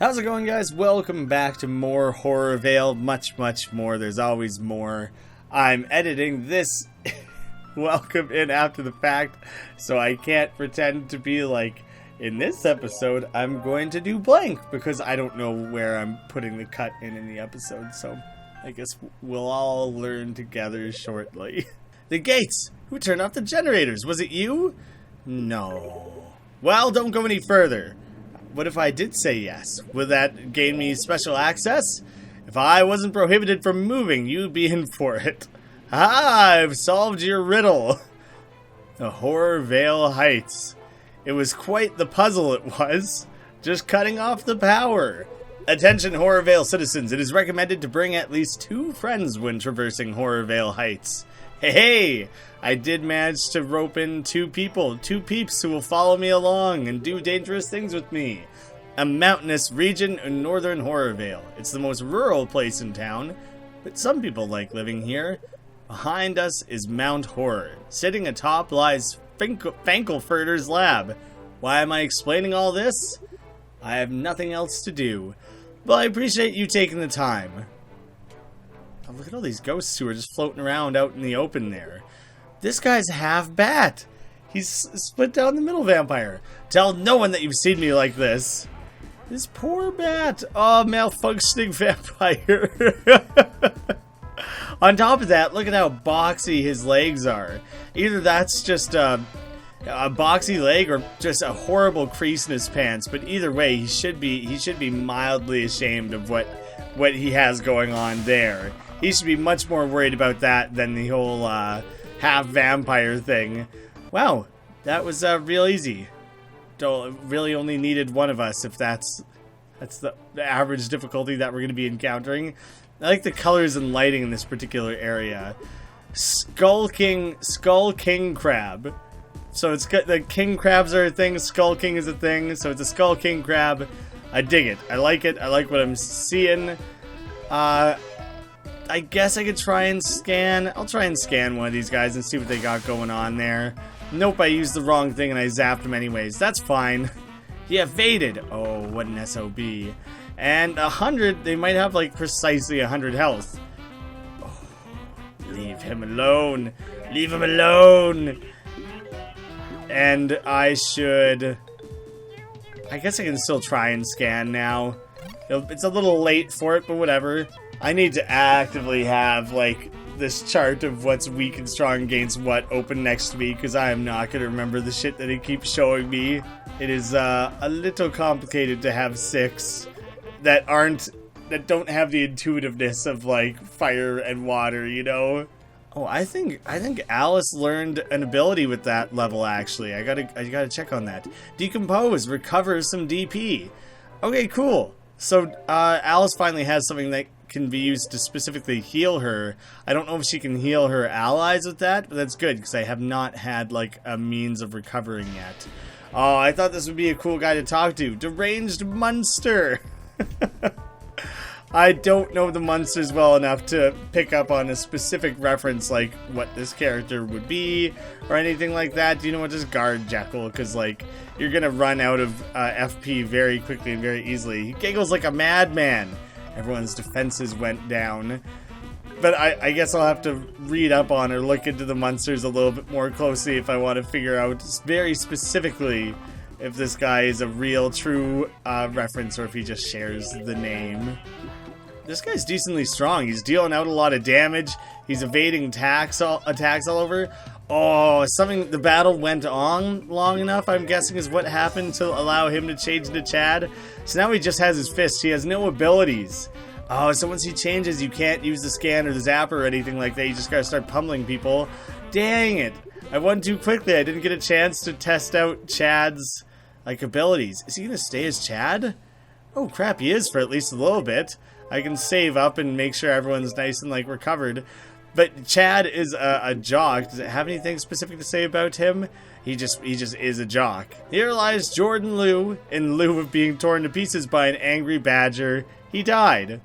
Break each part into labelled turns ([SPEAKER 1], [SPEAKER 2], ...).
[SPEAKER 1] How's it going, guys? Welcome back to more HorrorVale. Much more. There's always more. I'm editing this welcome in after the fact, so I can't pretend to be like, in this episode, I'm going to do blank, because I don't know where I'm putting the cut in the episode, so I guess we'll all learn together shortly. The gates! Who turned off the generators? Was it you? No. Well, don't go any further. What if I did say yes? Would that gain me special access? If I wasn't prohibited from moving, you'd be in for it. Ah, I've solved your riddle. The Vale Heights. It was quite the puzzle, it was. Just cutting off the power. Attention HorrorVale citizens, it is recommended to bring at least 2 friends when traversing Vale Heights. Hey, I did manage to rope in 2 people, 2 peeps who will follow me along and do dangerous things with me. A mountainous region in northern HorrorVale. It's the most rural place in town, but some people like living here. Behind us is Mount Horror. Sitting atop lies Fankelfurter's lab. Why am I explaining all this? I have nothing else to do, but I appreciate you taking the time. Oh, look at all these ghosts who are just floating around out in the open there. This guy's half bat. He's split down the middle vampire. Tell no one that you've seen me like this. This poor bat. Oh, malfunctioning vampire. On top of that, look at how boxy his legs are. Either that's just a boxy leg or just a horrible crease in his pants. But either way, he should be mildly ashamed of what he has going on there. He should be much more worried about that than the whole half vampire thing. Wow, that was real easy. Really only needed one of us, if that's the average difficulty that we're going to be encountering. I like the colors and lighting in this particular area. Skull King crab. So it's got the king crabs are a thing. Skull King is a thing. So it's a Skull King crab. I dig it. I like it. I like what I'm seeing. I guess I could try and scan. I'll try and scan one of these guys and see what they got going on there. Nope, I used the wrong thing and I zapped him anyways. That's fine. He evaded. Oh, what an SOB. And 100, they might have like precisely 100 health. Oh, leave him alone. Leave him alone. And I guess I can still try and scan now. It's a little late for it, but whatever. I need to actively have, like, this chart of what's weak and strong against what open next week, because I am not going to remember the shit that it keeps showing me. It is a little complicated to have 6 that don't have the intuitiveness of, like, fire and water, you know? Oh, I think Alice learned an ability with that level, actually. I gotta check on that. Decompose, recover some DP. Okay, cool. So, Alice finally has something that can be used to specifically heal her. I don't know if she can heal her allies with that, but that's good, because I have not had, like, a means of recovering yet. Oh, I thought this would be a cool guy to talk to. Deranged Munster! I don't know the monsters well enough to pick up on a specific reference, like what this character would be, or anything like that. Do you know what? Just guard Jekyll, because, like, you're gonna run out of FP very quickly and very easily. He giggles like a madman. Everyone's defenses went down. But I guess I'll have to read up on or look into the monsters a little bit more closely if I want to figure out very specifically if this guy is a real, true reference or if he just shares the name. This guy's decently strong. He's dealing out a lot of damage. He's evading attacks all over. Oh, the battle went on long enough, I'm guessing, is what happened to allow him to change into Chad. So now he just has his fist. He has no abilities. Oh, so once he changes, you can't use the scan or the zapper or anything like that. You just gotta start pummeling people. Dang it. I won too quickly. I didn't get a chance to test out Chad's, like, abilities. Is he gonna stay as Chad? Oh, crap, he is for at least a little bit. I can save up and make sure everyone's nice and, like, recovered. But Chad is a jock. Does it have anything specific to say about him? He just is a jock. Here lies Jordan Liu. In lieu of being torn to pieces by an angry badger, he died.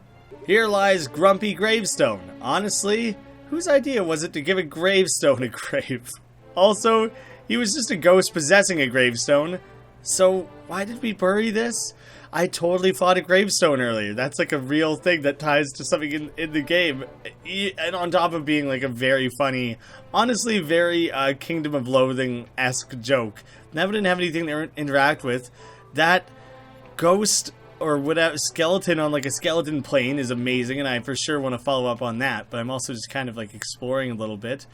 [SPEAKER 1] Here lies Grumpy Gravestone. Honestly, whose idea was it to give a gravestone a grave? Also, he was just a ghost possessing a gravestone. So, why did we bury this? I totally fought a gravestone earlier. That's like a real thing that ties to something in the game. And on top of being like a very funny, honestly very Kingdom of Loathing-esque joke. Never didn't have anything to interact with. That ghost or whatever skeleton on like a skeleton plane is amazing, and I for sure want to follow up on that. But I'm also just kind of like exploring a little bit.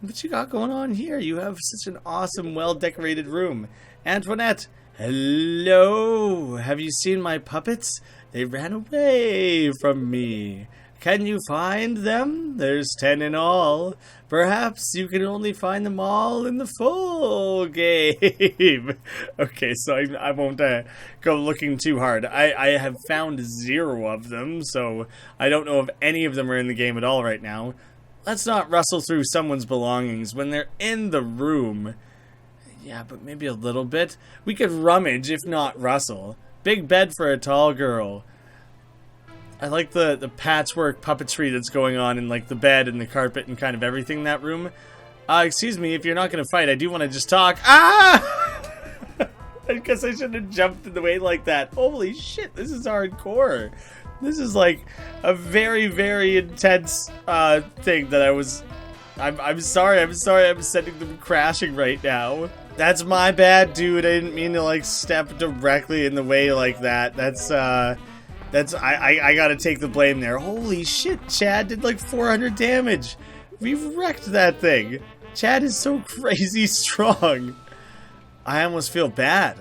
[SPEAKER 1] What you got going on here? You have such an awesome, well-decorated room. Antoinette, hello! Have you seen my puppets? They ran away from me. Can you find them? There's 10 in all. Perhaps you can only find them all in the full game. Okay, so I won't go looking too hard. I have found 0 of them, so I don't know if any of them are in the game at all right now. Let's not rustle through someone's belongings when they're in the room. Yeah, but maybe a little bit. We could rummage, if not rustle. Big bed for a tall girl. I like the patchwork puppetry that's going on in like the bed and the carpet and kind of everything in that room. Excuse me, if you're not going to fight, I do want to just talk. Ah! I guess I shouldn't have jumped in the way like that. Holy shit, this is hardcore. This is like a very, very intense thing that I'm sorry, I'm sending them crashing right now. That's my bad, dude. I didn't mean to like step directly in the way like that. I gotta take the blame there. Holy shit, Chad did like 400 damage. We've wrecked that thing. Chad is so crazy strong. I almost feel bad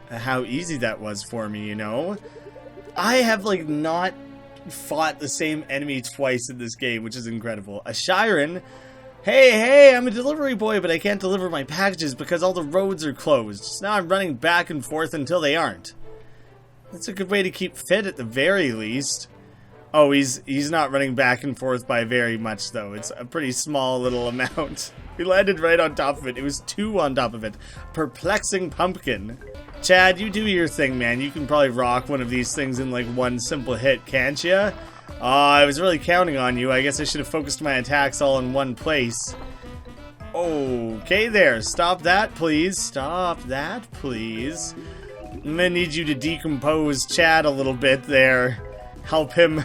[SPEAKER 1] at how easy that was for me, you know? I have like not fought the same enemy twice in this game, which is incredible. A Shiren. Hey, I'm a delivery boy, but I can't deliver my packages because all the roads are closed. So now I'm running back and forth until they aren't. That's a good way to keep fit at the very least. Oh, he's not running back and forth by very much, though. It's a pretty small little amount. We landed right on top of it. It was 2 on top of it. Perplexing pumpkin. Chad, you do your thing, man. You can probably rock one of these things in like one simple hit, can't ya? I was really counting on you. I guess I should have focused my attacks all in one place. Okay there. Stop that, please. Stop that, please. I'm gonna need you to decompose Chad a little bit there. Help him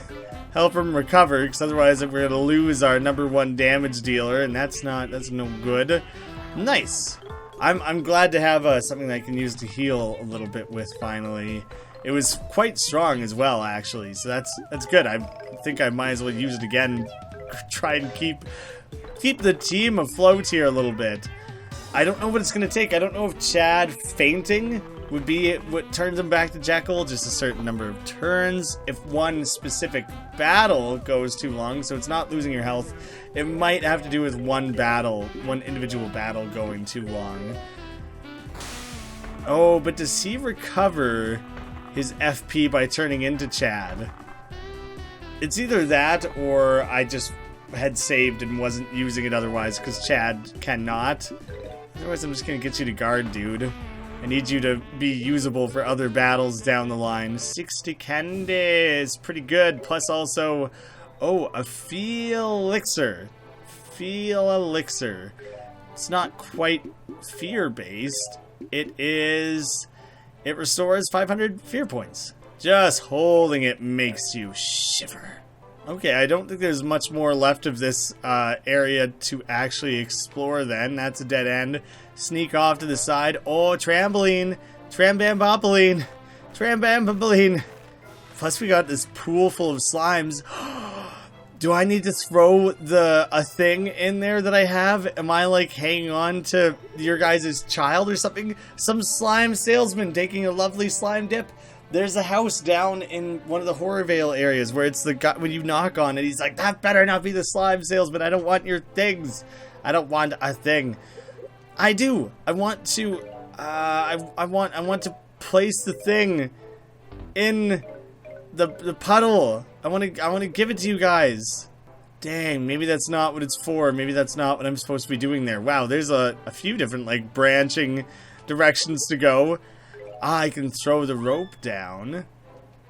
[SPEAKER 1] recover, because otherwise we're gonna lose our #1 damage dealer, and that's no good. Nice. I'm glad to have something that I can use to heal a little bit with finally. It was quite strong as well, actually, so that's good. I think I might as well use it again. Try and keep the team afloat here a little bit. I don't know what it's gonna take. I don't know if Chad fainting would be what turns him back to Jekyll, just a certain number of turns. If one specific battle goes too long, so it's not losing your health, it might have to do with one individual battle going too long. Oh, but does he recover his FP by turning into Chad? It's either that or I just had saved and wasn't using it otherwise, because Chad cannot. Otherwise, I'm just gonna get you to guard, dude. I need you to be usable for other battles down the line. 60 candies, pretty good. Plus also, oh, a feel elixir. Feel elixir. It's not quite fear-based. It restores 500 fear points. Just holding it makes you shiver. Okay, I don't think there's much more left of this area to actually explore then. That's a dead end. Sneak off to the side. Oh, trampoline. Trambambopoline. Trambambopoline. Plus we got this pool full of slimes. Do I need to throw a thing in there that I have? Am I like hanging on to your guys' child or something? Some slime salesman taking a lovely slime dip. There's a house down in one of the HorrorVale areas where it's the guy, when you knock on it, he's like, that better not be the slime salesman. I don't want your things. I don't want a thing. I do. I want to, I want to place the thing in the puddle. I want to give it to you guys. Dang, maybe that's not what it's for. Maybe that's not what I'm supposed to be doing there. Wow, there's a few different like branching directions to go. I can throw the rope down.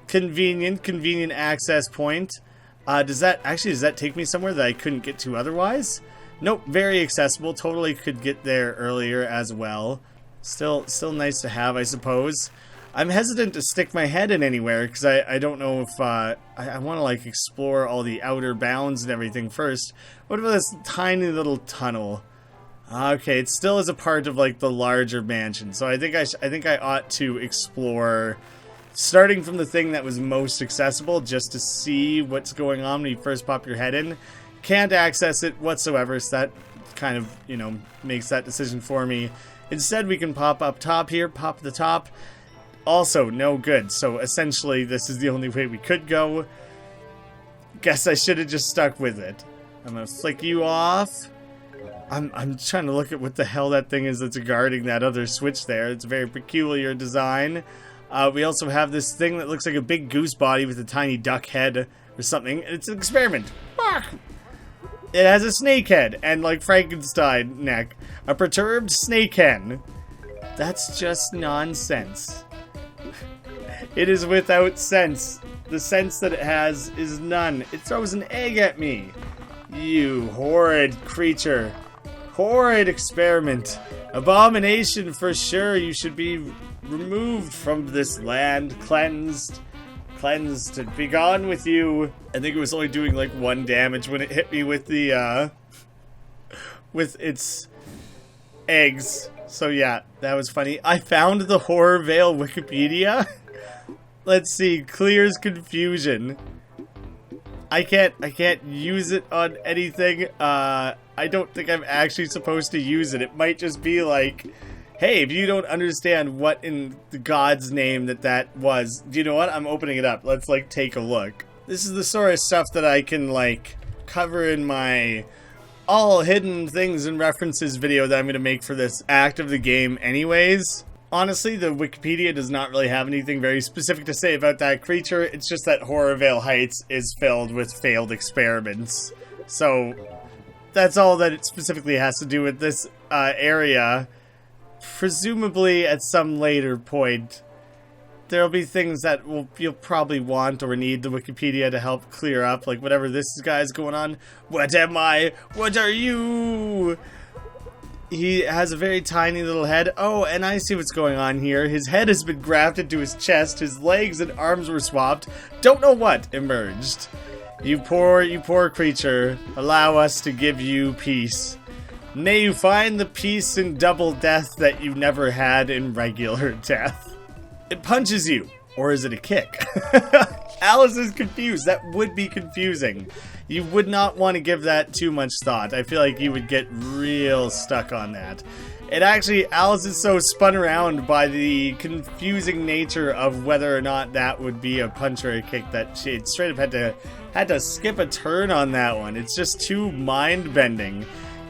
[SPEAKER 1] Convenient access point. Does that take me somewhere that I couldn't get to otherwise? Nope, very accessible. Totally could get there earlier as well. Still nice to have, I suppose. I'm hesitant to stick my head in anywhere because I don't know if I want to like explore all the outer bounds and everything first. What about this tiny little tunnel? Okay, it still is a part of like the larger mansion, so I think I ought to explore, starting from the thing that was most accessible, just to see what's going on when you first pop your head in. Can't access it whatsoever, so that kind of, you know, makes that decision for me. Instead, we can pop up top here, pop the top. Also, no good, so essentially this is the only way we could go. Guess I should have just stuck with it. I'm gonna flick you off. I'm trying to look at what the hell that thing is that's guarding that other switch there. It's a very peculiar design. We also have this thing that looks like a big goose body with a tiny duck head or something. It's an experiment. Fuck! It has a snake head and like Frankenstein neck. A perturbed snake hen. That's just nonsense. It is without sense. The sense that it has is none. It throws an egg at me. You horrid creature. Horrid experiment. Abomination for sure. You should be removed from this land. Cleansed. Cleansed. Be gone with you. I think it was only doing like 1 damage when it hit me with the, with its eggs. So yeah, that was funny. I found the HorrorVale Wikipedia. Let's see. Clears confusion. I can't use it on anything. I don't think I'm actually supposed to use it. It might just be like, hey, if you don't understand what in the God's name that was, do you know what? I'm opening it up. Let's like take a look. This is the sort of stuff that I can like cover in my all hidden things and references video that I'm going to make for this act of the game anyways. Honestly, the Wikipedia does not really have anything very specific to say about that creature. It's just that Vale Heights is filled with failed experiments. So, that's all that it specifically has to do with this area. Presumably, at some later point, there'll be things that you'll probably want or need the Wikipedia to help clear up, like whatever this guy's going on. What am I? What are you? He has a very tiny little head. Oh, and I see what's going on here. His head has been grafted to his chest. His legs and arms were swapped. Don't know what emerged. You poor creature. Allow us to give you peace. May you find the peace in double death that you never had in regular death. It punches you. Or is it a kick? Alice is confused. That would be confusing. You would not want to give that too much thought. I feel like you would get real stuck on that. And actually, Alice is so spun around by the confusing nature of whether or not that would be a punch or a kick that she straight up had to skip a turn on that one. It's just too mind-bending.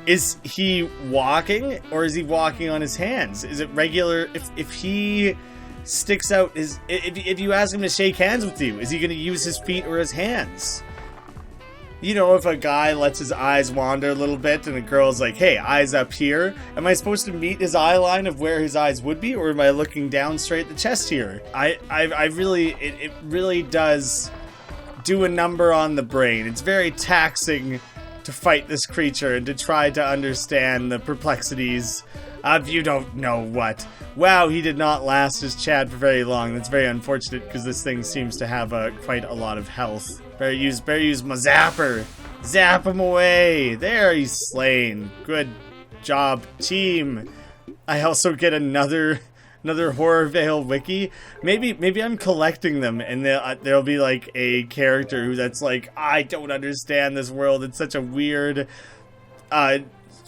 [SPEAKER 1] Is he walking, or is he walking on his hands? Is it regular? If he sticks out his... If you ask him to shake hands with you, is he going to use his feet or his hands? You know, if a guy lets his eyes wander a little bit and a girl's like, hey, eyes up here, am I supposed to meet his eye line of where his eyes would be, or am I looking down straight at the chest here? It really does do a number on the brain. It's very taxing to fight this creature and to try to understand the perplexities of you don't know what. Wow, he did not last his Chad for very long. That's very unfortunate because this thing seems to have quite a lot of health. Better use my zapper. Zap him away. There, he's slain. Good job, team. I also get another HorrorVale wiki. Maybe I'm collecting them, and there'll be like a character that's like, I don't understand this world. It's such a weird,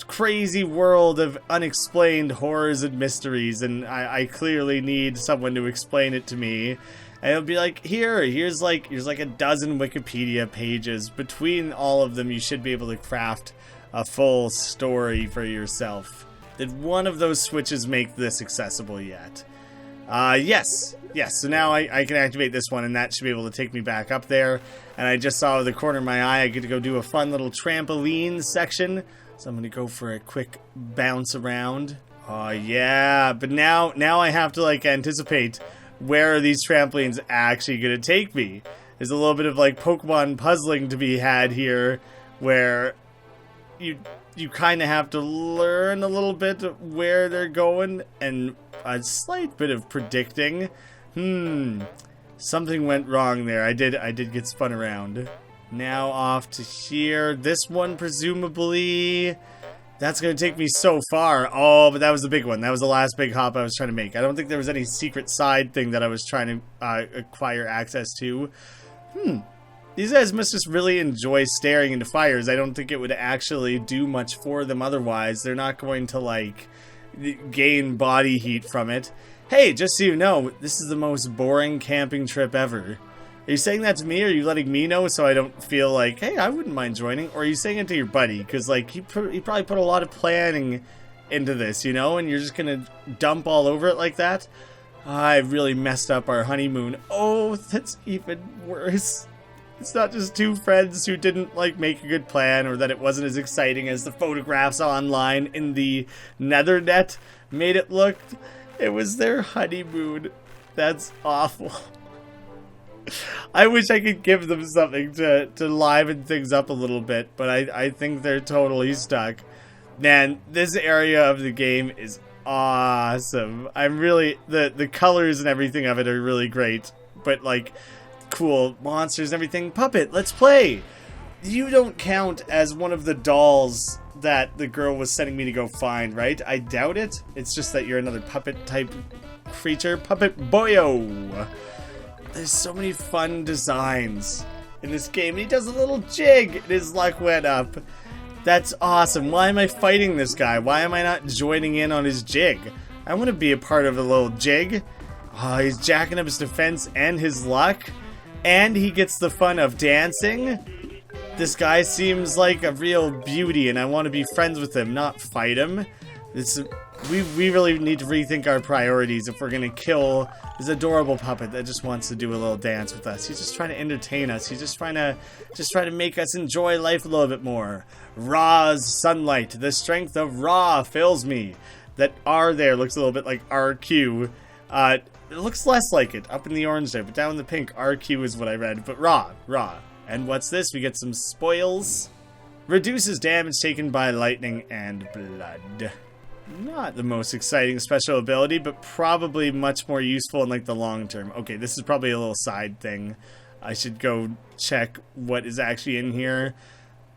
[SPEAKER 1] crazy world of unexplained horrors and mysteries, and I clearly need someone to explain it to me. And it'll be like, here's like a dozen Wikipedia pages. Between all of them, you should be able to craft a full story for yourself. Did one of those switches make this accessible yet? Yes. So now I can activate this one, and that should be able to take me back up there. And I just saw with the corner of my eye, I get to go do a fun little trampoline section. So I'm going to go for a quick bounce around. Oh, yeah. But now I have to, like, anticipate where are these trampolines actually going to take me. There's a little bit of, like, Pokemon puzzling to be had here, where you you kind of have to learn a little bit where they're going and a slight bit of predicting. Something went wrong there. I did get spun around. Now off to here. This one presumably. That's going to take me so far. Oh, but that was the big one. That was the last big hop I was trying to make. I don't think there was any secret side thing that I was trying to acquire access to. These guys must just really enjoy staring into fires. I don't think it would actually do much for them otherwise. They're not going to, like, gain body heat from it. Hey, just so you know, this is the most boring camping trip ever. Are you saying that to me, or are you letting me know so I don't feel like, hey, I wouldn't mind joining? Or are you saying it to your buddy? Because, like, he probably put a lot of planning into this, you know? And you're just going to dump all over it like that? I really messed up our honeymoon. Oh, that's even worse. It's not just two friends who didn't, like, make a good plan, or that it wasn't as exciting as the photographs online in the nethernet made it look. It was their honeymoon. That's awful. I wish I could give them something to liven things up a little bit, but I think they're totally stuck. Man, this area of the game is awesome. I'm really... The colors and everything of it are really great, but, like... cool monsters and everything. Puppet, let's play. You don't count as one of the dolls that the girl was sending me to go find, right? I doubt it. It's just that you're another puppet type creature. Puppet boyo. There's so many fun designs in this game. He does a little jig and his luck went up. That's awesome. Why am I fighting this guy? Why am I not joining in on his jig? I want to be a part of a little jig. Oh, he's jacking up his defense and his luck. And he gets the fun of dancing. This guy seems like a real beauty, and I want to be friends with him, not fight him. We really need to rethink our priorities if we're going to kill this adorable puppet that just wants to do a little dance with us. He's just trying to entertain us. He's just trying to make us enjoy life a little bit more. Ra's sunlight. The strength of Ra fills me. That R there looks a little bit like RQ. It looks less like it up in the orange there, but down in the pink, RQ is what I read. But Ra. And what's this? We get some spoils. Reduces damage taken by lightning and blood. Not the most exciting special ability, but probably much more useful in, like, the long term. Okay, this is probably a little side thing. I should go check what is actually in here.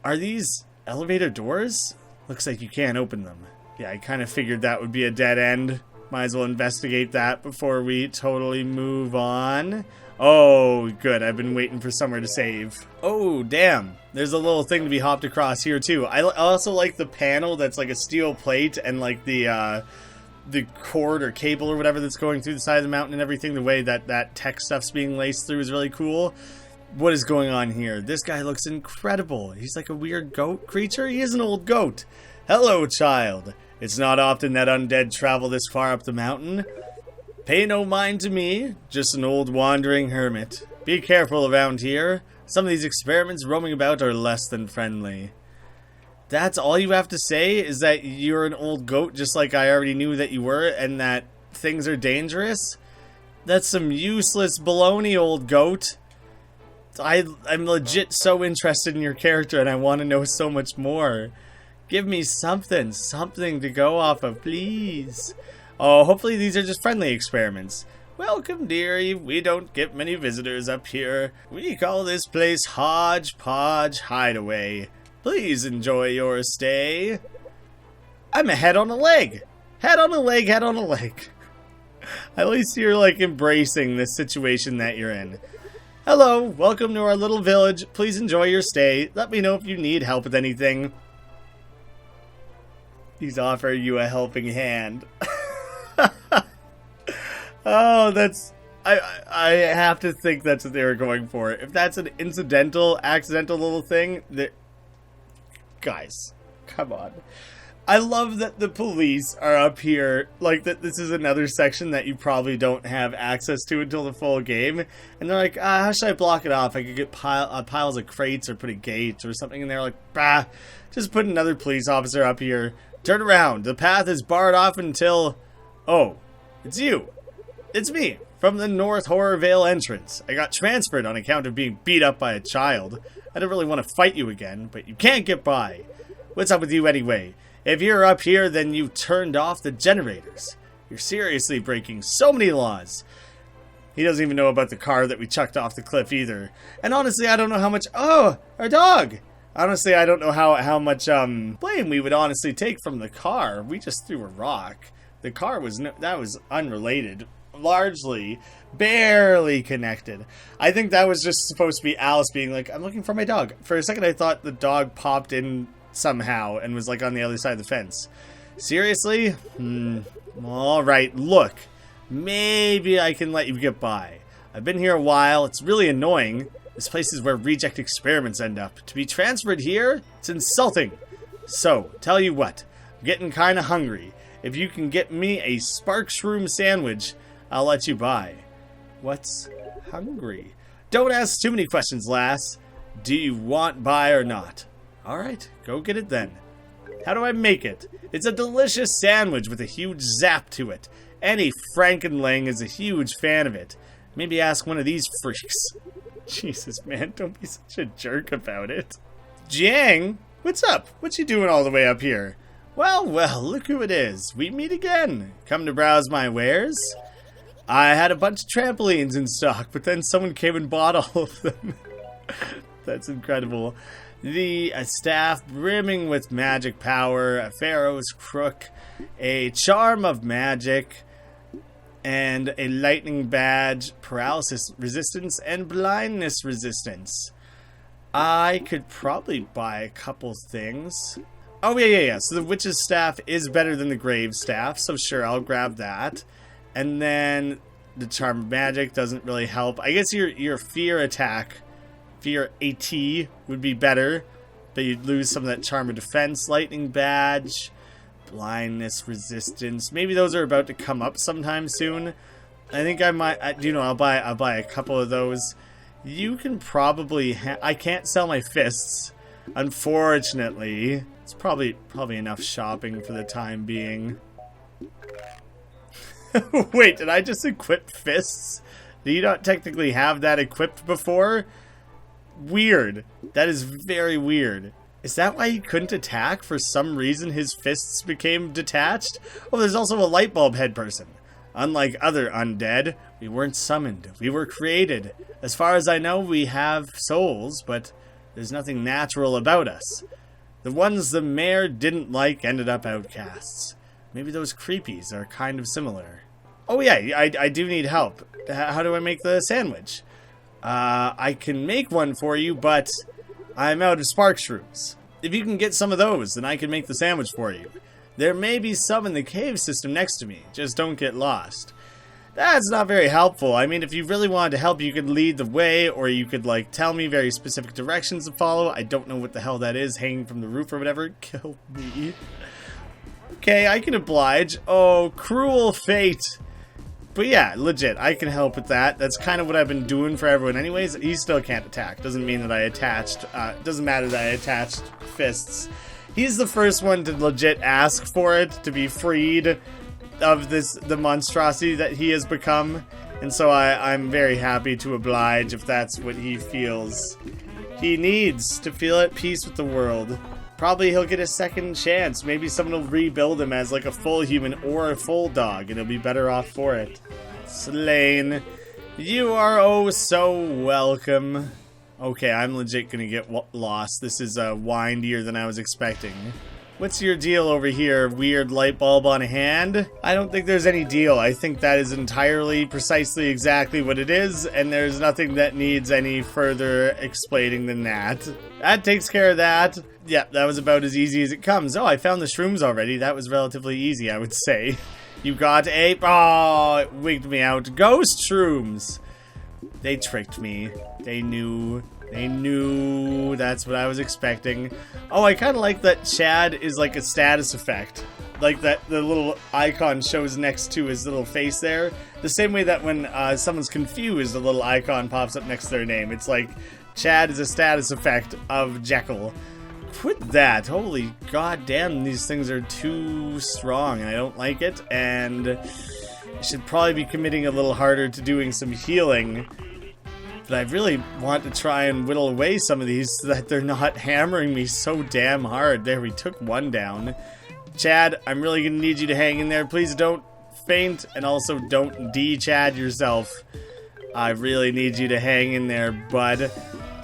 [SPEAKER 1] Are these elevator doors? Looks like you can't open them. Yeah, I kind of figured that would be a dead end. Might as well investigate that before we totally move on. Oh, good. I've been waiting for somewhere to save. Oh, damn. There's a little thing to be hopped across here, too. I also like the panel that's like a steel plate and like the cord or cable or whatever that's going through the side of the mountain and everything. The way that tech stuff's being laced through is really cool. What is going on here? This guy looks incredible. He's like a weird goat creature. He is an old goat. Hello, child. It's not often that undead travel this far up the mountain. Pay no mind to me, just an old wandering hermit. Be careful around here. Some of these experiments roaming about are less than friendly. That's all you have to say, is that you're an old goat just like I already knew that you were, and that things are dangerous? That's some useless baloney, old goat. I'm legit so interested in your character and I want to know so much more. Give me something to go off of, please. Oh, hopefully these are just friendly experiments. Welcome, dearie. We don't get many visitors up here. We call this place Hodgepodge Hideaway. Please enjoy your stay. I'm a head on a leg. Head on a leg, head on a leg. At least you're, like, embracing the situation that you're in. Hello, welcome to our little village. Please enjoy your stay. Let me know if you need help with anything. He's offering you a helping hand. Oh, that's... I have to think that's what they were going for. If that's an accidental little thing, that... Guys, come on. I love that the police are up here, like that this is another section that you probably don't have access to until the full game. And they're like, how should I block it off? I could get piles of crates or put a gate or something. And they're like, bah, just put another police officer up here. Turn around. The path is barred off until... Oh, it's you. It's me, from the North HorrorVale entrance. I got transferred on account of being beat up by a child. I don't really want to fight you again, but you can't get by. What's up with you anyway? If you're up here, then you turned off the generators. You're seriously breaking so many laws. He doesn't even know about the car that we chucked off the cliff either. And honestly, I don't know how much... Oh, our dog! Honestly, I don't know how much blame we would honestly take from the car. We just threw a rock. The car was... that was unrelated. Largely. Barely connected. I think that was just supposed to be Alice being like, I'm looking for my dog. For a second, I thought the dog popped in somehow and was like on the other side of the fence. Seriously? Alright, look. Maybe I can let you get by. I've been here a while. It's really annoying. This place is where reject experiments end up. To be transferred here, it's insulting. So, tell you what. I'm getting kinda hungry. If you can get me a spark shroom sandwich, I'll let you by. What's hungry? Don't ask too many questions, lass. Do you want by or not? Alright, go get it then. How do I make it? It's a delicious sandwich with a huge zap to it. Any Frankenling is a huge fan of it. Maybe ask one of these freaks. Jesus, man, don't be such a jerk about it. Jiang, what's up? What you doing all the way up here? Well, look who it is. We meet again. Come to browse my wares? I had a bunch of trampolines in stock, but then someone came and bought all of them. That's incredible. A staff brimming with magic power, a pharaoh's crook, a charm of magic, and a lightning badge, paralysis resistance, and blindness resistance. I could probably buy a couple things. Oh, yeah. So the witch's staff is better than the grave staff, so sure, I'll grab that. And then the charm of magic doesn't really help. I guess your fear attack, fear AT, would be better, but you'd lose some of that charm of defense. Lightning badge, blindness resistance. Maybe those are about to come up sometime soon. I think I might. I'll buy a couple of those. You can probably. I can't sell my fists, unfortunately. It's probably enough shopping for the time being. Wait, did I just equip fists? Do you not technically have that equipped before? Weird. That is very weird. Is that why he couldn't attack? For some reason his fists became detached? Oh, there's also a light bulb head person. Unlike other undead, we weren't summoned. We were created. As far as I know, we have souls, but there's nothing natural about us. The ones the mayor didn't like ended up outcasts. Maybe those creepies are kind of similar. Oh yeah, I do need help. How do I make the sandwich? I can make one for you, but I'm out of spark shrooms. If you can get some of those, then I can make the sandwich for you. There may be some in the cave system next to me. Just don't get lost. That's not very helpful. I mean, if you really wanted to help, you could lead the way, or you could, like, tell me very specific directions to follow. I don't know what the hell that is, hanging from the roof or whatever. Kill me. Okay, I can oblige. Oh, cruel fate. But yeah, legit, I can help with that. That's kind of what I've been doing for everyone anyways. He still can't attack. Doesn't mean that I attached, doesn't matter that I attached fists. He's the first one to legit ask for it, to be freed of the monstrosity that he has become. And so I'm very happy to oblige if that's what he feels he needs to feel at peace with the world. Probably he'll get a second chance. Maybe someone will rebuild him as like a full human or a full dog, and he'll be better off for it. Slain. You are oh so welcome. Okay, I'm legit gonna get lost. This is windier than I was expecting. What's your deal over here, weird light bulb on hand? I don't think there's any deal. I think that is entirely, precisely, exactly what it is, and there's nothing that needs any further explaining than that. That takes care of that. Yeah, that was about as easy as it comes. Oh, I found the shrooms already. That was relatively easy, I would say. You got a... Oh, it wigged me out. Ghost shrooms! They tricked me. They knew... They knew that's what I was expecting. Oh, I kind of like that Chad is like a status effect. Like that the little icon shows next to his little face there. The same way that when someone's confused, the little icon pops up next to their name. It's like Chad is a status effect of Jekyll. Quit that. Holy goddamn, these things are too strong and I don't like it. And I should probably be committing a little harder to doing some healing. But I really want to try and whittle away some of these so that they're not hammering me so damn hard. There, we took one down. Chad, I'm really gonna need you to hang in there. Please don't faint, and also don't de-Chad yourself. I really need you to hang in there, bud.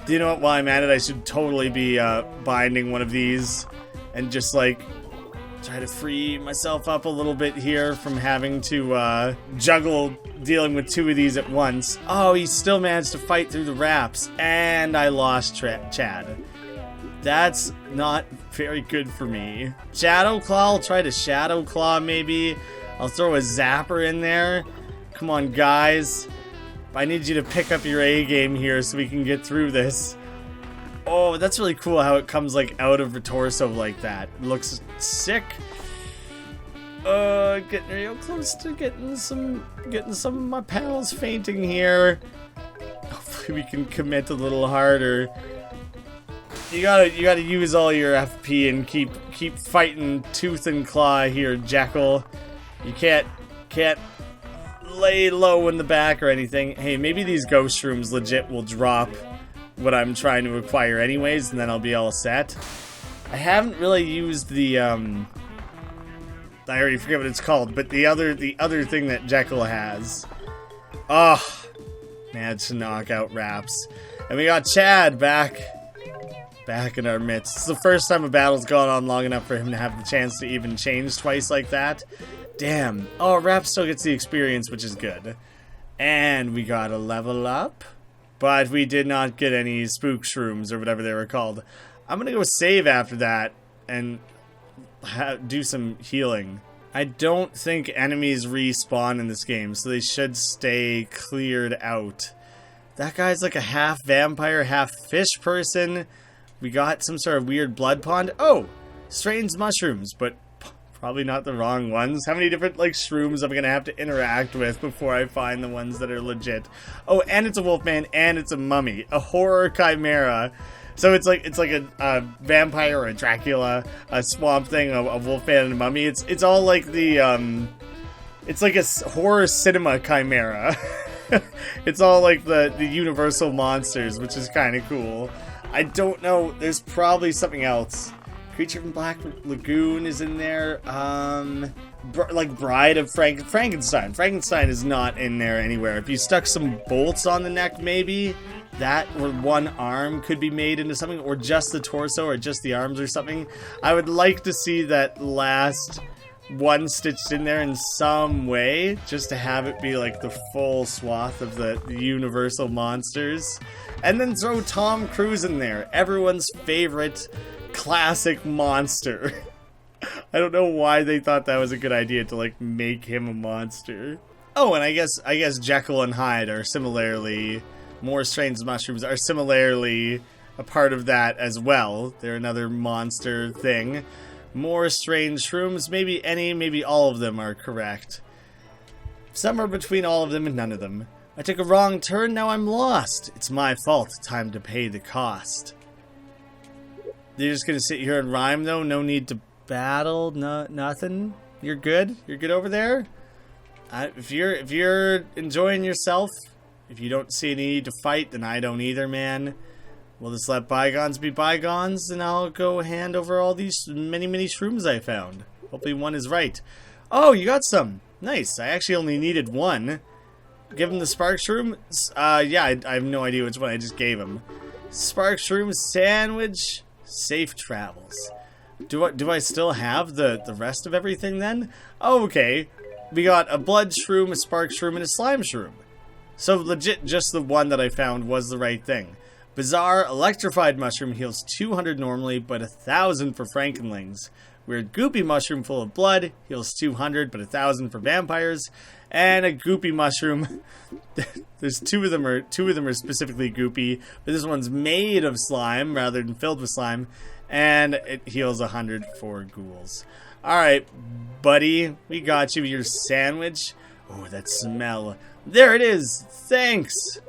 [SPEAKER 1] Do you know what? While I'm at it, I should totally be binding one of these and just like try to free myself up a little bit here from having to juggle dealing with two of these at once. Oh, he still managed to fight through the wraps, and I lost Chad. That's not very good for me. Shadow Claw, I'll try to Shadow Claw maybe. I'll throw a Zapper in there. Come on, guys. I need you to pick up your A game here so we can get through this. Oh, that's really cool how it comes like out of the torso like that. It looks sick. Getting real close to getting some of my pals fainting here. Hopefully we can commit a little harder. You gotta use all your FP and keep fighting tooth and claw here, Jekyll. You can't lay low in the back or anything. Hey, maybe these ghost rooms legit will drop what I'm trying to acquire anyways, and then I'll be all set. I haven't really used the I already forget what it's called, but the other thing that Jekyll has. Oh, managed to knock out wraps. And we got Chad back in our midst. It's the first time a battle's gone on long enough for him to have the chance to even change twice like that. Damn. Oh, Rap still gets the experience, which is good. And we got a level up. But we did not get any spook shrooms or whatever they were called. I'm gonna go save after that and do some healing. I don't think enemies respawn in this game, so they should stay cleared out. That guy's like a half vampire, half fish person. We got some sort of weird blood pond. Oh, strange mushrooms, but probably not the wrong ones. How many different like shrooms am I gonna have to interact with before I find the ones that are legit? Oh, and it's a wolfman, and it's a mummy, a horror chimera. So it's like a vampire or a Dracula, a swamp thing, a wolfman and a mummy. It's all like the it's like a horror cinema chimera. It's all like the Universal monsters, which is kind of cool. I don't know. There's probably something else. Creature from Black Lagoon is in there. Like Bride of Frankenstein. Frankenstein is not in there anywhere. If you stuck some bolts on the neck, maybe that or one arm could be made into something, or just the torso, or just the arms or something. I would like to see that last one stitched in there in some way, just to have it be like the full swath of the Universal monsters. And then throw Tom Cruise in there, everyone's favorite classic monster. I don't know why they thought that was a good idea to like make him a monster. Oh, and I guess Jekyll and Hyde are similarly, more strange mushrooms are similarly a part of that as well. They're another monster thing. More strange shrooms, maybe any, maybe all of them are correct. Somewhere between all of them and none of them. I took a wrong turn, now I'm lost. It's my fault, time to pay the cost. You're just gonna sit here and rhyme though? No need to battle? No, nothing? You're good? You're good over there? If you're enjoying yourself, if you don't see any need to fight, then I don't either, man. We'll just let bygones be bygones, and I'll go hand over all these many shrooms I found. Hopefully one is right. Oh, you got some. Nice. I actually only needed one. Give him the spark shroom? Yeah, I have no idea which one I just gave him. Spark shroom sandwich. Safe travels. Do I still have the rest of everything then? Oh, okay. We got a blood shroom, a spark shroom, and a slime shroom. So legit, just the one that I found was the right thing. Bizarre electrified mushroom heals 200 normally, but 1,000 for Frankenlings. Weird goopy mushroom full of blood heals 200, but 1,000 for vampires. And a goopy mushroom. There's two of them are specifically goopy, but this one's made of slime rather than filled with slime, and it heals 100 for ghouls. All right, buddy, we got you your sandwich. Oh, that smell! There it is. Thanks.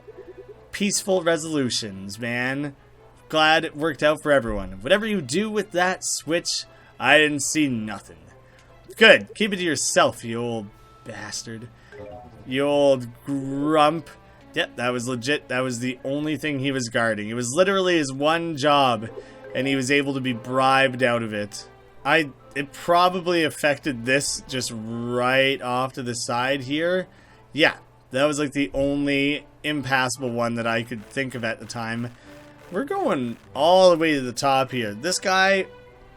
[SPEAKER 1] Peaceful resolutions, man. Glad it worked out for everyone. Whatever you do with that switch, I didn't see nothing. Good. Keep it to yourself, you old bastard. You old grump. Yep, that was legit. That was the only thing he was guarding. It was literally his one job, and he was able to be bribed out of it. It probably affected this just right off to the side here. Yeah, that was like the only impassable one that I could think of at the time. We're going all the way to the top here. This guy,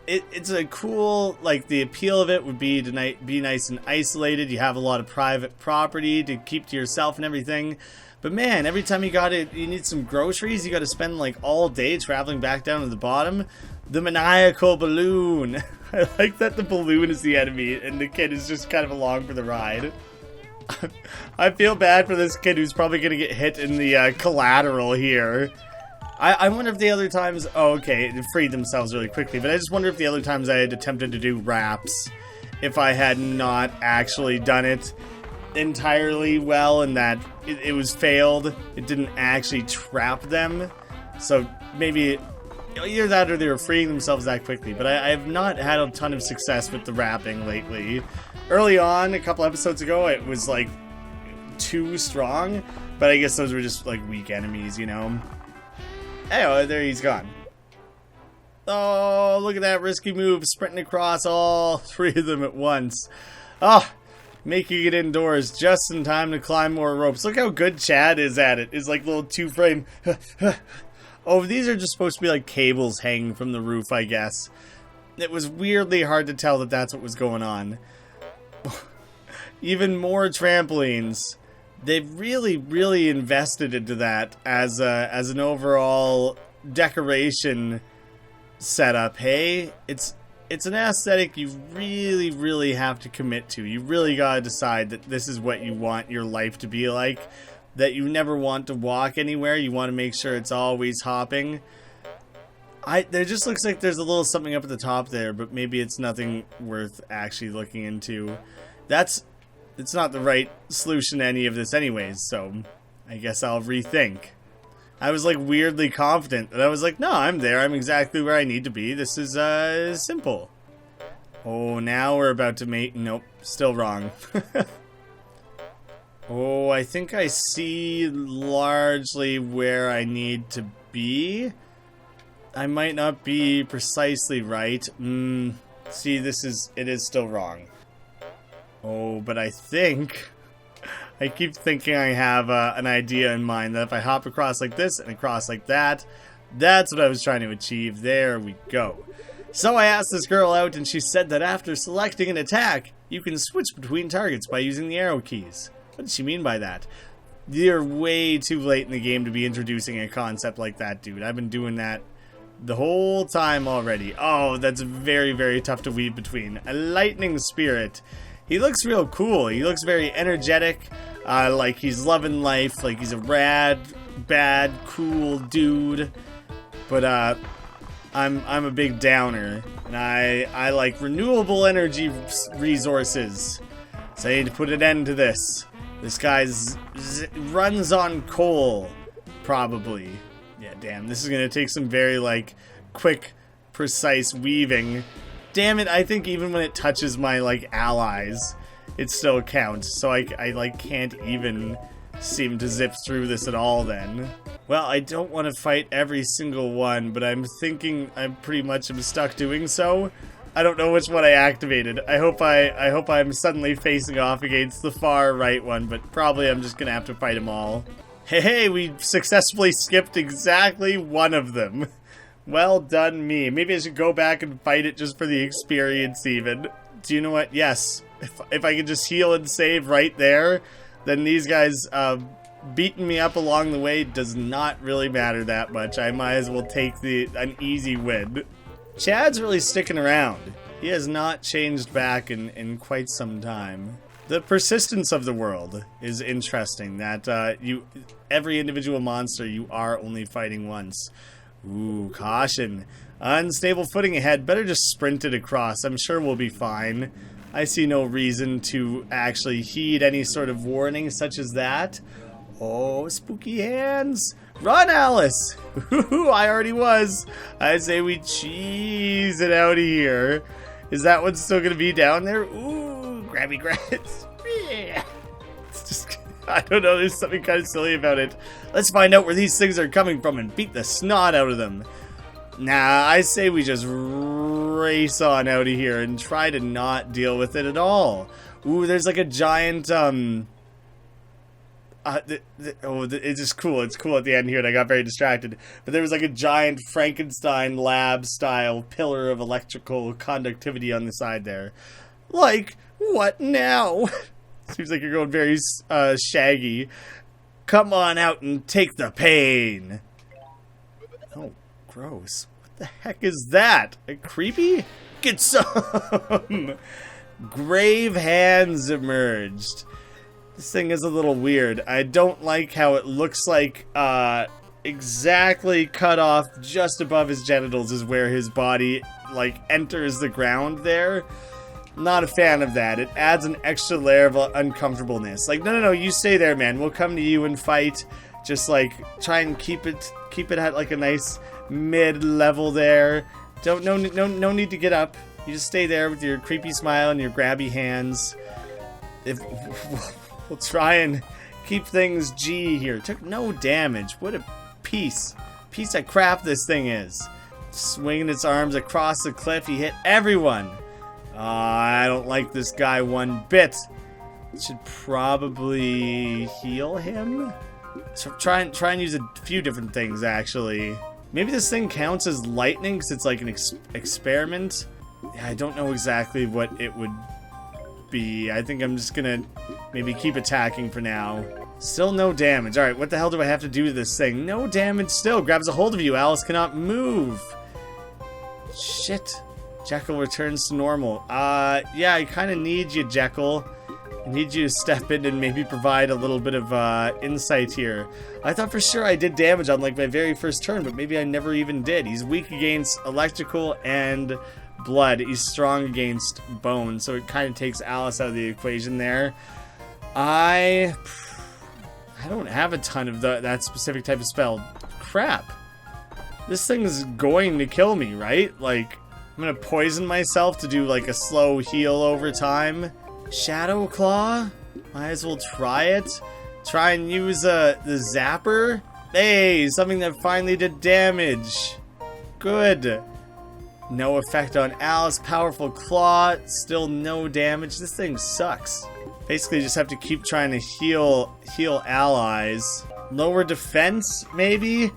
[SPEAKER 1] it's a cool, like, the appeal of it would be to be nice and isolated. You have a lot of private property to keep to yourself and everything. But man, every time you need some groceries, you got to spend like all day traveling back down to the bottom. The maniacal balloon. I like that the balloon is the enemy and the kid is just kind of along for the ride. I feel bad for this kid who's probably going to get hit in the collateral here. I wonder if the other times... Oh, okay, it freed themselves really quickly. But I just wonder if the other times I had attempted to do wraps, if I had not actually done it entirely well and that it was failed. It didn't actually trap them. So maybe either that or they were freeing themselves that quickly. But I have not had a ton of success with the wrapping lately. Early on, a couple episodes ago, it was like too strong. But I guess those were just like weak enemies, you know. Anyway, there he's gone. Oh, look at that risky move, sprinting across all three of them at once. Oh, making it indoors just in time to climb more ropes. Look how good Chad is at it. It's like little two-frame. Oh, these are just supposed to be like cables hanging from the roof, I guess. It was weirdly hard to tell that that's what was going on. Even more trampolines. They've really invested into that as an overall decoration setup. Hey, it's an aesthetic you really have to commit to. You really gotta decide that this is what you want your life to be like. That you never want to walk anywhere. You want to make sure it's always hopping. There just looks like there's a little something up at the top there, but maybe it's nothing worth actually looking into. It's not the right solution to any of this anyways, so I guess I'll rethink. I was like weirdly confident that I was like, no, I'm there. I'm exactly where I need to be. This is simple. Oh, now we're about to make... Nope, still wrong. Oh, I think I see largely where I need to be. I might not be precisely right. See, it is still wrong. Oh, but I think... I keep thinking I have an idea in mind that if I hop across like this and across like that, that's what I was trying to achieve. There we go. So I asked this girl out and she said that after selecting an attack, you can switch between targets by using the arrow keys. What does she mean by that? You're way too late in the game to be introducing a concept like that, dude. I've been doing that the whole time already. Oh, that's very tough to weave between. A lightning spirit. He looks real cool. He looks very energetic, like he's loving life, like he's a rad, bad, cool dude. But I'm a big downer, and I like renewable energy resources. So I need to put an end to this. This guy runs on coal, probably. Yeah, damn. This is gonna take some very like quick, precise weaving. Damn it, I think even when it touches my, like, allies, it still counts. So I like, can't even seem to zip through this at all then. Well, I don't want to fight every single one, but I'm thinking I pretty much am stuck doing so. I don't know which one I activated. I hope I'm suddenly facing off against the far right one, but probably I'm just gonna have to fight them all. Hey, we successfully skipped exactly one of them. Well done me. Maybe I should go back and fight it just for the experience even. Do you know what? Yes. If I could just heal and save right there, then these guys beating me up along the way does not really matter that much. I might as well take an easy win. Chad's really sticking around. He has not changed back in quite some time. The persistence of the world is interesting. That every individual monster you are only fighting once. Ooh, caution. Unstable footing ahead. Better just sprint it across. I'm sure we'll be fine. I see no reason to actually heed any sort of warning such as that. Oh, spooky hands. Run, Alice! Ooh, I already was. I say we cheese it out of here. Is that one still going to be down there? Ooh, grabby grabs. It's just... I don't know, there's something kind of silly about it. Let's find out where these things are coming from and beat the snot out of them. Nah, I say we just race on out of here and try to not deal with it at all. Ooh, there's like a giant, it's just cool. It's cool at the end here, and I got very distracted. But there was like a giant Frankenstein lab-style pillar of electrical conductivity on the side there. Like, what now? Seems like you're going very shaggy. Come on out and take the pain. Oh, gross. What the heck is that? A creepy? Get some! Grave hands emerged. This thing is a little weird. I don't like how it looks like exactly cut off just above his genitals is where his body like enters the ground there. Not a fan of that. It adds an extra layer of uncomfortableness. Like, no, you stay there, man. We'll come to you and fight. Just like try and keep it at like a nice mid-level there. No need to get up. You just stay there with your creepy smile and your grabby hands. We'll try and keep things G here. Took no damage. What a piece of crap this thing is. Swinging its arms across the cliff, he hit everyone. I don't like this guy one bit. Should probably heal him. So try and use a few different things actually. Maybe this thing counts as lightning because it's like an experiment. Yeah, I don't know exactly what it would be. I think I'm just gonna maybe keep attacking for now. Still no damage. Alright, what the hell do I have to do to this thing? No damage still. Grabs a hold of you. Alice cannot move. Shit. Jekyll returns to normal. Yeah, I kind of need you, Jekyll. I need you to step in and maybe provide a little bit of insight here. I thought for sure I did damage on like my very first turn, but maybe I never even did. He's weak against electrical and blood. He's strong against bone, so it kind of takes Alice out of the equation there. I don't have a ton of that specific type of spell. Crap. This thing is going to kill me, right? Like, I'm gonna poison myself to do like a slow heal over time. Shadow Claw? Might as well try it. Try and use the zapper. Hey, something that finally did damage. Good. No effect on Alice. Powerful Claw. Still no damage. This thing sucks. Basically, just have to keep trying to heal allies. Lower defense, maybe?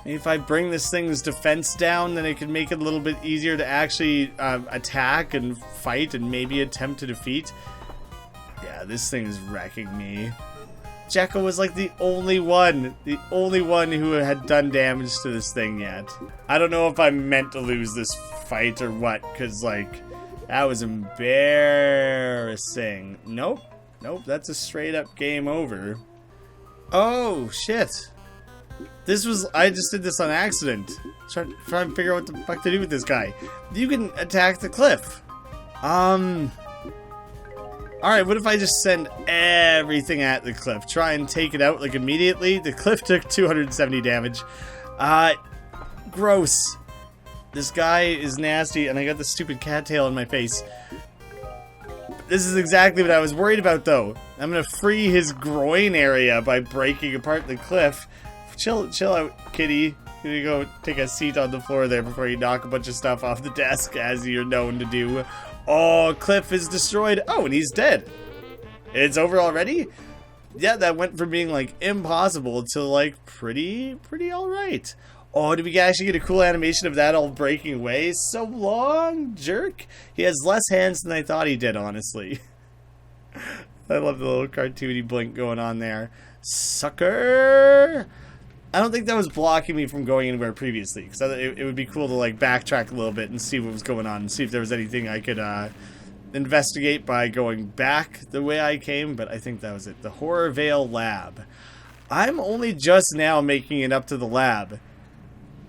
[SPEAKER 1] Maybe if I bring this thing's defense down, then it can make it a little bit easier to actually attack and fight and maybe attempt to defeat. Yeah, this thing is wrecking me. Jekyll was like the only one who had done damage to this thing yet. I don't know if I'm meant to lose this fight or what, because like, that was embarrassing. Nope, that's a straight up game over. Oh, shit. I just did this on accident. Trying to figure out what the fuck to do with this guy. You can attack the cliff. Alright, what if I just send everything at the cliff? Try and take it out, like, immediately? The cliff took 270 damage. Gross. This guy is nasty, and I got the stupid cattail in my face. This is exactly what I was worried about, though. I'm gonna free his groin area by breaking apart the cliff. Chill out, kitty. You're gonna go take a seat on the floor there before you knock a bunch of stuff off the desk, as you're known to do. Oh, Cliff is destroyed. Oh, and he's dead. It's over already? Yeah, that went from being, like, impossible to, like, pretty alright. Oh, did we actually get a cool animation of that all breaking away? So long, jerk. He has less hands than I thought he did, honestly. I love the little cartoony blink going on there. Sucker! I don't think that was blocking me from going anywhere previously, because it would be cool to like backtrack a little bit and see what was going on and see if there was anything I could investigate by going back the way I came, but I think that was it. The HorrorVale lab. I'm only just now making it up to the lab,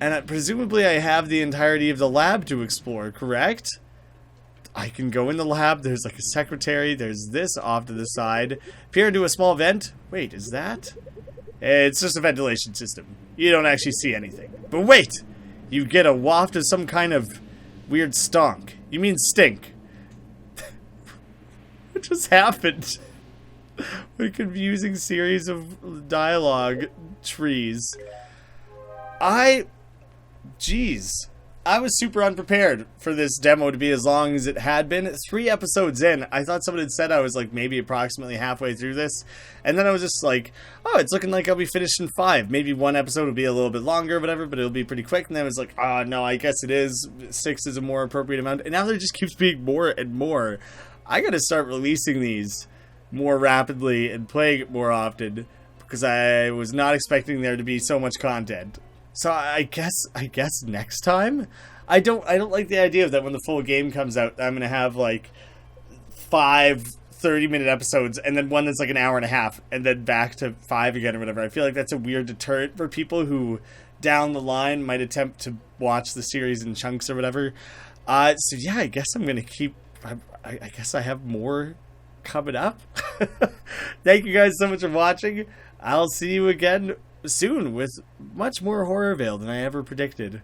[SPEAKER 1] and presumably I have the entirety of the lab to explore, correct? I can go in the lab, there's like a secretary, there's this off to the side. Peer into a small vent. Wait, is that? It's just a ventilation system. You don't actually see anything. But wait! You get a waft of some kind of weird stonk. You mean stink. What just happened? A confusing series of dialogue trees. Jeez. I was super unprepared for this demo to be as long as it had been. 3 episodes in, I thought someone had said I was like maybe approximately halfway through this. And then I was just like, oh, it's looking like I'll be finished in 5. Maybe one episode will be a little bit longer or whatever, but it'll be pretty quick. And then I was like, oh, no, I guess it is. 6 is a more appropriate amount. And now there just keeps being more and more. I gotta start releasing these more rapidly and playing it more often because I was not expecting there to be so much content. So I guess next time, I don't like the idea of that when the full game comes out, I'm gonna have like 5 30-minute episodes and then one that's like an hour and a half and then back to 5 again or whatever. I feel like that's a weird deterrent for people who down the line might attempt to watch the series in chunks or whatever. So yeah, I guess I'm gonna keep. I guess I have more coming up. Thank you guys so much for watching. I'll see you again soon with much more HorrorVale than I ever predicted.